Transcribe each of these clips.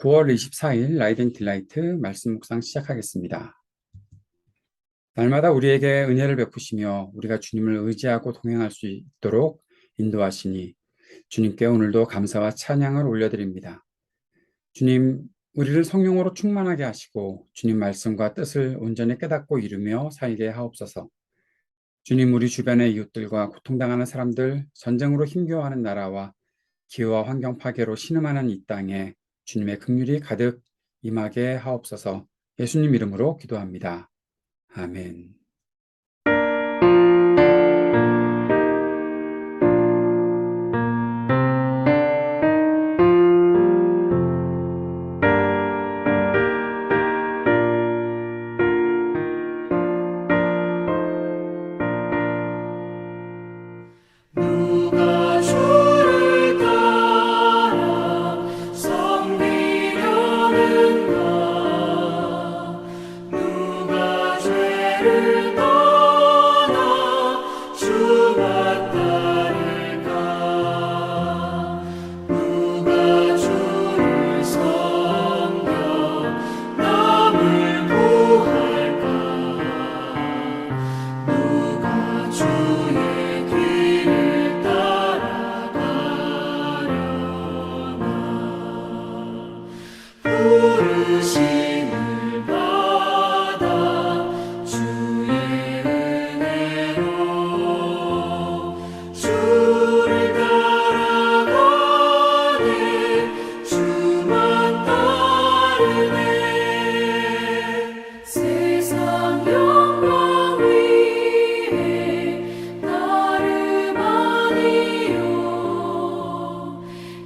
9월 24일 라이딩 딜라이트 말씀 묵상 시작하겠습니다. 날마다 우리에게 은혜를 베푸시며 우리가 주님을 의지하고 동행할 수 있도록 인도하시니 주님께 오늘도 감사와 찬양을 올려드립니다. 주님, 우리를 성령으로 충만하게 하시고 주님 말씀과 뜻을 온전히 깨닫고 이루며 살게 하옵소서. 주님, 우리 주변의 이웃들과 고통당하는 사람들, 전쟁으로 힘겨워하는 나라와 기후와 환경 파괴로 신음하는 이 땅에 주님의 긍휼이 가득 임하게 하옵소서. 예수님 이름으로 기도합니다. 아멘. 누가 주를 따라 섬기려는가? 누가 죄를 떠나 주만 따를까? 누가 주를 섬겨 남을 구할까? 누가 주의 뒤를 따라가려나? 부르심을 받아 주의 은혜로 주를 따라가네. 주만 따르네. 세상 영광 위에 나름 아니요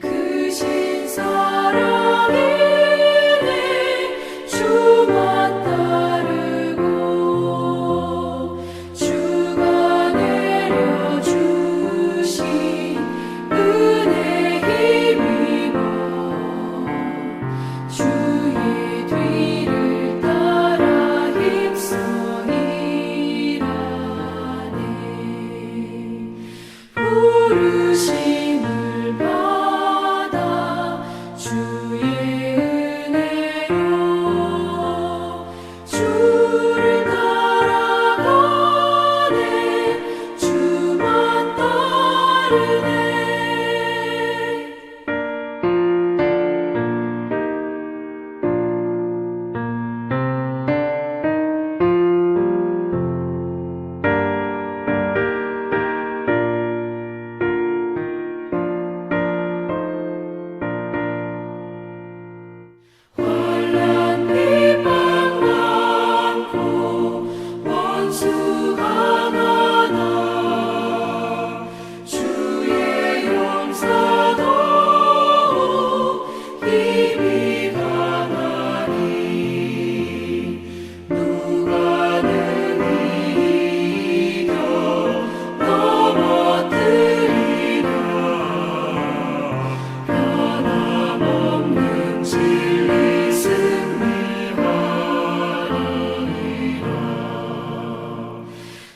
크신 사랑이네. 주만 따르고 주가 내려주신 은혜 힘입어 주의 뒤를 따라 힘써 일하네. 부르심을 받아 주의 은혜로 주를 따라가네. 주만 따르네. 환난 비방 많고 원수 강하나 주의 용사도 힘이 강하니 누가 능히 이겨 넘어뜨리나? 변함없는 진리 승리하리라.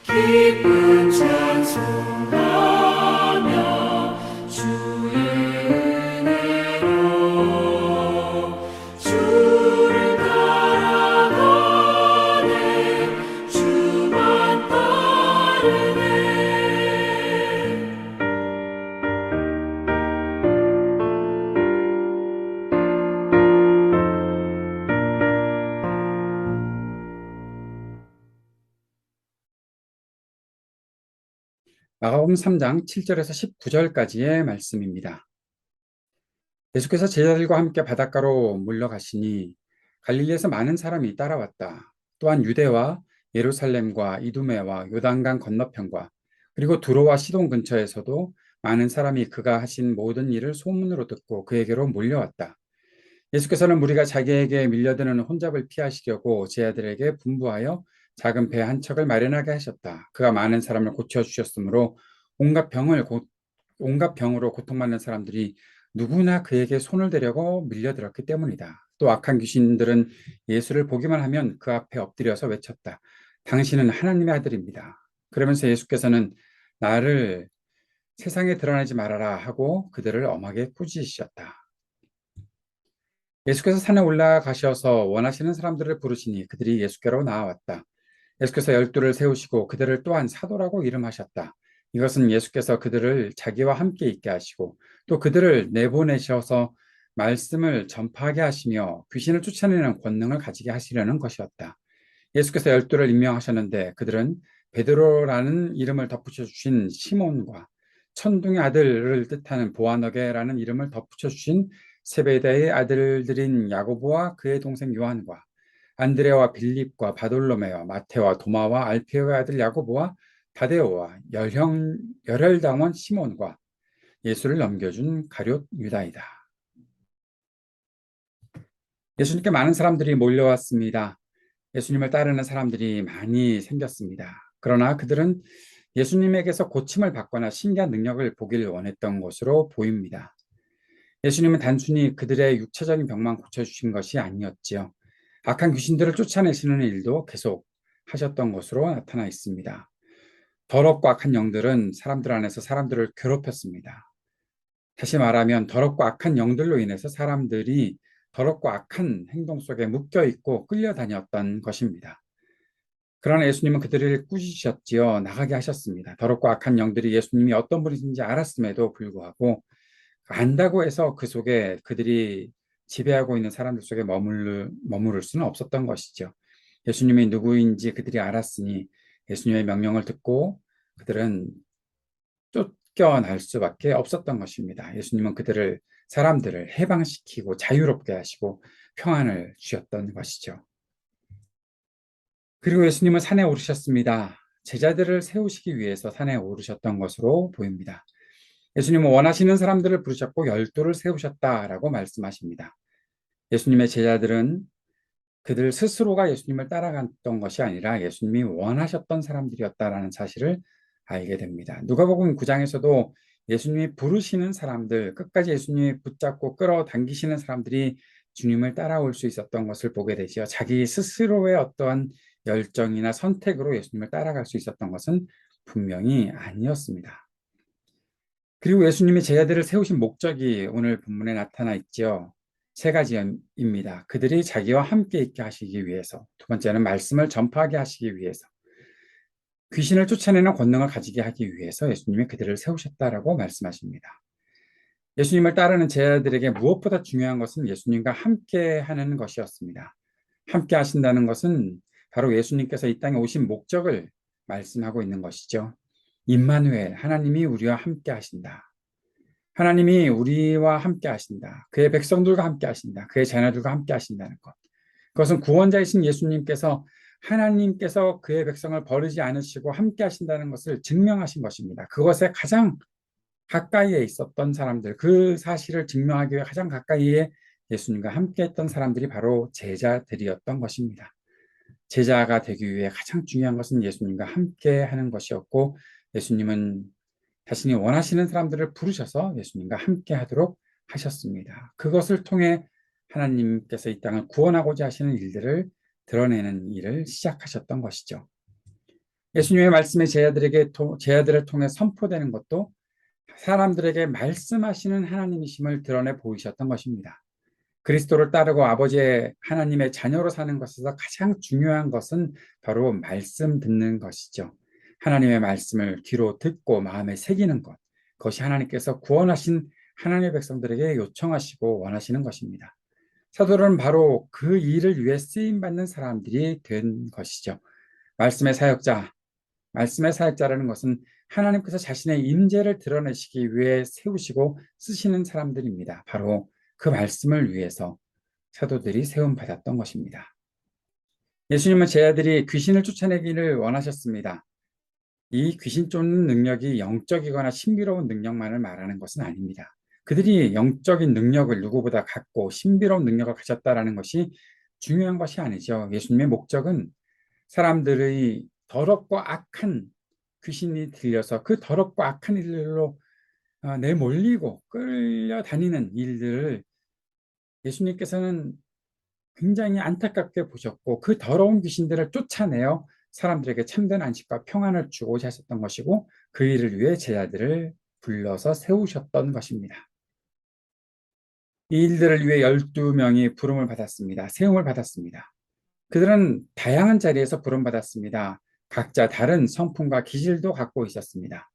기쁜 찬송하며 주의 은혜로 주를 따라가네. 주만 따르네. 마가복음 3장 7절에서 19절까지의 말씀입니다. 예수께서 제자들과 함께 바닷가로 물러가시니 갈릴리에서 많은 사람이 따라왔다. 또한 유대와 예루살렘과 이두메와 요단강 건너편과 그리고 두로와 시돈 근처에서도 많은 사람이 그가 하신 모든 일을 소문으로 듣고 그에게로 몰려왔다. 예수께서는 무리가 자기에게 밀려드는 혼잡을 피하시려고 제자들에게 분부하여 작은 배 한 척을 마련하게 하셨다. 그가 많은 사람을 고쳐주셨으므로 온갖 병으로 고통받는 사람들이 누구나 그에게 손을 대려고 밀려들었기 때문이다. 또 악한 귀신들은 예수를 보기만 하면 그 앞에 엎드려서 외쳤다. 당신은 하나님의 아들입니다. 그러면서 예수께서는 나를 세상에 드러내지 말아라 하고 그들을 엄하게 꾸짖으셨다. 예수께서 산에 올라가셔서 원하시는 사람들을 부르시니 그들이 예수께로 나아왔다. 예수께서 열두를 세우시고 그들을 또한 사도라고 이름하셨다. 이것은 예수께서 그들을 자기와 함께 있게 하시고 또 그들을 내보내셔서 말씀을 전파하게 하시며 귀신을 쫓아내는 권능을 가지게 하시려는 것이었다. 예수께서 열두를 임명하셨는데 그들은 베드로라는 이름을 덧붙여 주신 시몬과 천둥의 아들을 뜻하는 보아너게라는 이름을 덧붙여 주신 세베대의 아들들인 야고보와 그의 동생 요한과 안드레와 빌립과 바돌로메와 마테와 도마와 알페오의 아들 야고보와 다데오와 열혈당원 시몬과 예수를 넘겨준 가룟 유다이다. 예수님께 많은 사람들이 몰려왔습니다. 예수님을 따르는 사람들이 많이 생겼습니다. 그러나 그들은 예수님에게서 고침을 받거나 신기한 능력을 보길 원했던 것으로 보입니다. 예수님은 단순히 그들의 육체적인 병만 고쳐주신 것이 아니었지요. 악한 귀신들을 쫓아내시는 일도 계속 하셨던 것으로 나타나 있습니다. 더럽고 악한 영들은 사람들 안에서 사람들을 괴롭혔습니다. 다시 말하면 더럽고 악한 영들로 인해서 사람들이 더럽고 악한 행동 속에 묶여 있고 끌려다녔던 것입니다. 그러나 예수님은 그들을 꾸짖으셨지요. 나가게 하셨습니다. 더럽고 악한 영들이 예수님이 어떤 분이신지 알았음에도 불구하고 안다고 해서 그 속에 그들이 지배하고 있는 사람들 속에 머무를 수는 없었던 것이죠. 예수님이 누구인지 그들이 알았으니 예수님의 명령을 듣고 그들은 쫓겨날 수밖에 없었던 것입니다. 예수님은 사람들을 해방시키고 자유롭게 하시고 평안을 주셨던 것이죠. 그리고 예수님은 산에 오르셨습니다. 제자들을 세우시기 위해서 산에 오르셨던 것으로 보입니다. 예수님은 원하시는 사람들을 부르셨고 열두를 세우셨다라고 말씀하십니다. 예수님의 제자들은 그들 스스로가 예수님을 따라갔던 것이 아니라 예수님이 원하셨던 사람들이었다라는 사실을 알게 됩니다. 누가복음 9장에서도 예수님이 부르시는 사람들, 끝까지 예수님이 붙잡고 끌어당기시는 사람들이 주님을 따라올 수 있었던 것을 보게 되지요. 자기 스스로의 어떠한 열정이나 선택으로 예수님을 따라갈 수 있었던 것은 분명히 아니었습니다. 그리고 예수님이 제자들을 세우신 목적이 오늘 본문에 나타나 있죠. 세 가지입니다. 그들이 자기와 함께 있게 하시기 위해서, 두 번째는 말씀을 전파하게 하시기 위해서, 귀신을 쫓아내는 권능을 가지게 하기 위해서 예수님이 그들을 세우셨다라고 말씀하십니다. 예수님을 따르는 제자들에게 무엇보다 중요한 것은 예수님과 함께 하는 것이었습니다. 함께 하신다는 것은 바로 예수님께서 이 땅에 오신 목적을 말씀하고 있는 것이죠. 임마누엘, 하나님이 우리와 함께 하신다. 하나님이 우리와 함께 하신다. 그의 백성들과 함께 하신다. 그의 자녀들과 함께 하신다는 것. 그것은 구원자이신 예수님께서 하나님께서 그의 백성을 버리지 않으시고 함께 하신다는 것을 증명하신 것입니다. 그것에 가장 가까이에 있었던 사람들, 그 사실을 증명하기 위해 가장 가까이에 예수님과 함께 했던 사람들이 바로 제자들이었던 것입니다. 제자가 되기 위해 가장 중요한 것은 예수님과 함께 하는 것이었고, 예수님은 자신이 원하시는 사람들을 부르셔서 예수님과 함께 하도록 하셨습니다. 그것을 통해 하나님께서 이 땅을 구원하고자 하시는 일들을 드러내는 일을 시작하셨던 것이죠. 예수님의 말씀이 제자들을 통해 선포되는 것도 사람들에게 말씀하시는 하나님이심을 드러내 보이셨던 것입니다. 그리스도를 따르고 아버지의 하나님의 자녀로 사는 것에서 가장 중요한 것은 바로 말씀 듣는 것이죠. 하나님의 말씀을 귀로 듣고 마음에 새기는 것. 그것이 하나님께서 구원하신 하나님의 백성들에게 요청하시고 원하시는 것입니다. 사도들은 바로 그 일을 위해 쓰임받는 사람들이 된 것이죠. 말씀의 사역자, 말씀의 사역자라는 것은 하나님께서 자신의 임재를 드러내시기 위해 세우시고 쓰시는 사람들입니다. 바로 그 말씀을 위해서 사도들이 세움받았던 것입니다. 예수님은 제자들이 귀신을 쫓아내기를 원하셨습니다. 이 귀신 쫓는 능력이 영적이거나 신비로운 능력만을 말하는 것은 아닙니다. 그들이 영적인 능력을 누구보다 갖고 신비로운 능력을 가졌다라는 것이 중요한 것이 아니죠. 예수님의 목적은 사람들의 더럽고 악한 귀신이 들려서 그 더럽고 악한 일들로 내몰리고 끌려다니는 일들을 예수님께서는 굉장히 안타깝게 보셨고 그 더러운 귀신들을 쫓아내어 사람들에게 참된 안식과 평안을 주고자 하셨던 것이고 그 일을 위해 제자들을 불러서 세우셨던 것입니다. 이 일들을 위해 12명이 부름을 받았습니다. 세움을 받았습니다. 그들은 다양한 자리에서 부름받았습니다. 각자 다른 성품과 기질도 갖고 있었습니다.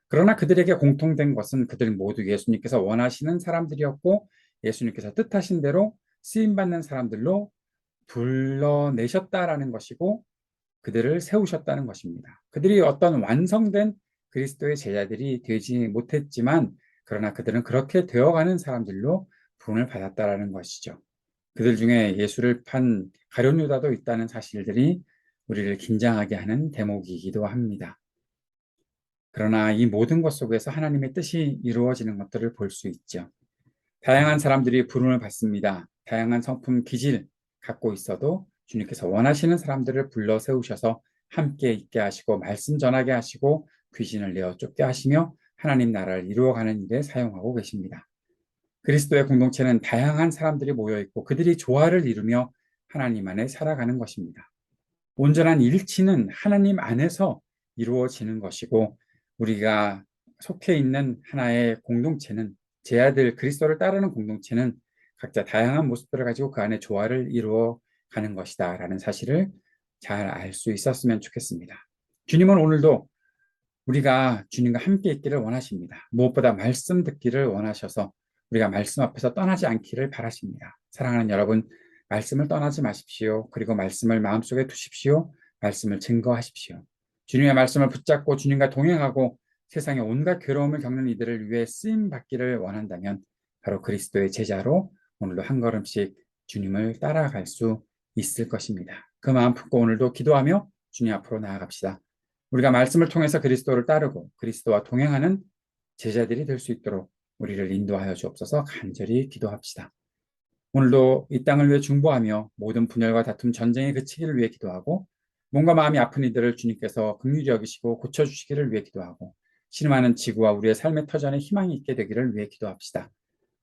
그러나 그들에게 공통된 것은 그들 모두 예수님께서 원하시는 사람들이었고 예수님께서 뜻하신 대로 쓰임받는 사람들로 불러내셨다라는 것이고 그들을 세우셨다는 것입니다. 그들이 어떤 완성된 그리스도의 제자들이 되지 못했지만 그러나 그들은 그렇게 되어가는 사람들로 부름을 받았다라는 것이죠. 그들 중에 예수를 판 가룟 유다도 있다는 사실들이 우리를 긴장하게 하는 대목이기도 합니다. 그러나 이 모든 것 속에서 하나님의 뜻이 이루어지는 것들을 볼 수 있죠. 다양한 사람들이 부름을 받습니다. 다양한 성품, 기질 갖고 있어도 주님께서 원하시는 사람들을 불러 세우셔서 함께 있게 하시고 말씀 전하게 하시고 귀신을 내어 쫓게 하시며 하나님 나라를 이루어가는 일에 사용하고 계십니다. 그리스도의 공동체는 다양한 사람들이 모여 있고 그들이 조화를 이루며 하나님 안에 살아가는 것입니다. 온전한 일치는 하나님 안에서 이루어지는 것이고 우리가 속해 있는 하나의 공동체는 제 아들 그리스도를 따르는 공동체는 각자 다양한 모습들을 가지고 그 안에 조화를 이루어 가는 것이다 라는 사실을 잘 알 수 있었으면 좋겠습니다. 주님은 오늘도 우리가 주님과 함께 있기를 원하십니다. 무엇보다 말씀 듣기를 원하셔서 우리가 말씀 앞에서 떠나지 않기를 바라십니다. 사랑하는 여러분, 말씀을 떠나지 마십시오. 그리고 말씀을 마음속에 두십시오. 말씀을 증거하십시오. 주님의 말씀을 붙잡고 주님과 동행하고 세상의 온갖 괴로움을 겪는 이들을 위해 쓰임 받기를 원한다면 바로 그리스도의 제자로 오늘도 한 걸음씩 주님을 따라갈 수 있을 것입니다. 그 마음 품고 오늘도 기도하며 주님 앞으로 나아갑시다. 우리가 말씀을 통해서 그리스도를 따르고 그리스도와 동행하는 제자들이 될 수 있도록 우리를 인도하여 주옵소서. 간절히 기도합시다. 오늘도 이 땅을 위해 중보하며 모든 분열과 다툼, 전쟁의 그치기를 위해 기도하고 몸과 마음이 아픈 이들을 주님께서 긍휼히 여기시고 고쳐주시기를 위해 기도하고 신음하는 지구와 우리의 삶의 터전에 희망이 있게 되기를 위해 기도합시다.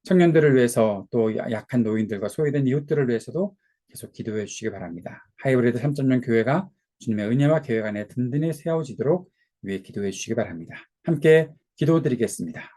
청년들을 위해서 또 약한 노인들과 소외된 이웃들을 위해서도 계속 기도해 주시기 바랍니다. 하이브리드 3.0 교회가 주님의 은혜와 계획 안에 든든히 세워지도록 위해 기도해 주시기 바랍니다. 함께 기도드리겠습니다.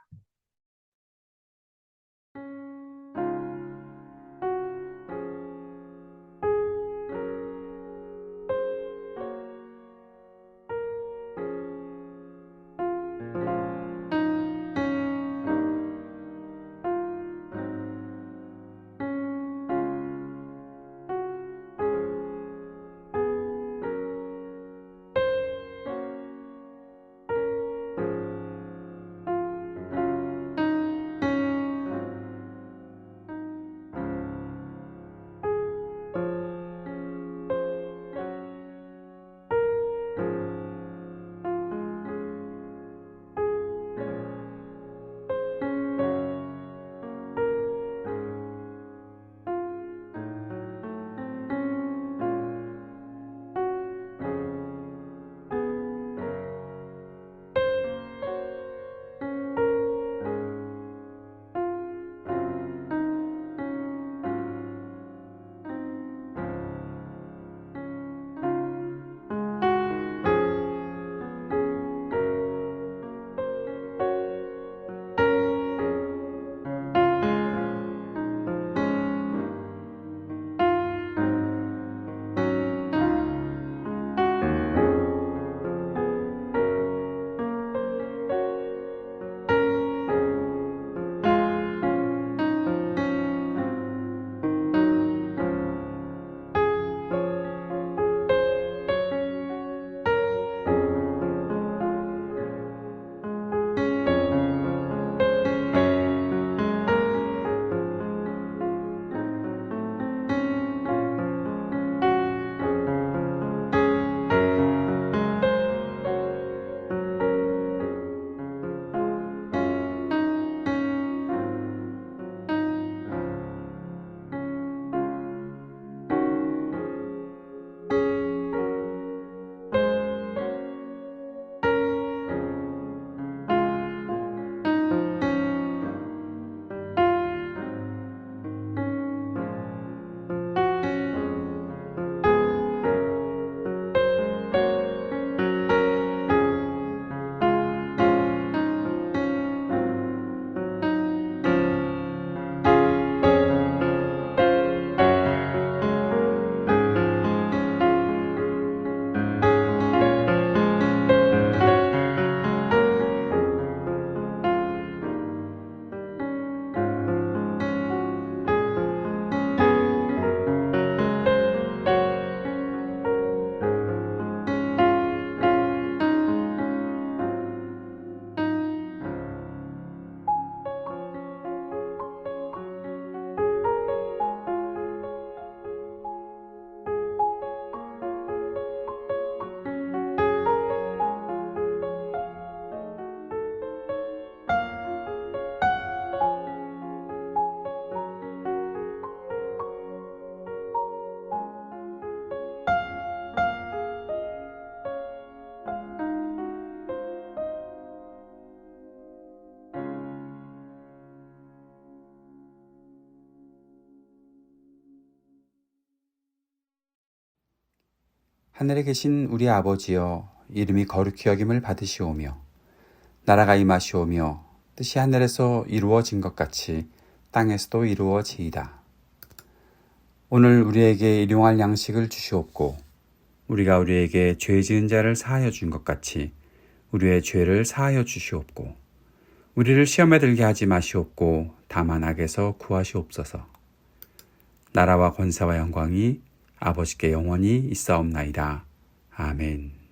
하늘에 계신 우리 아버지여, 이름이 거룩히 여김을 받으시오며 나라가 임하시오며 뜻이 하늘에서 이루어진 것 같이 땅에서도 이루어지이다. 오늘 우리에게 일용할 양식을 주시옵고 우리가 우리에게 죄 지은 자를 사하여 준 것 같이 우리의 죄를 사하여 주시옵고 우리를 시험에 들게 하지 마시옵고 다만 악에서 구하시옵소서. 나라와 권세와 영광이 아버지께 영원히 있사옵나이다. 아멘.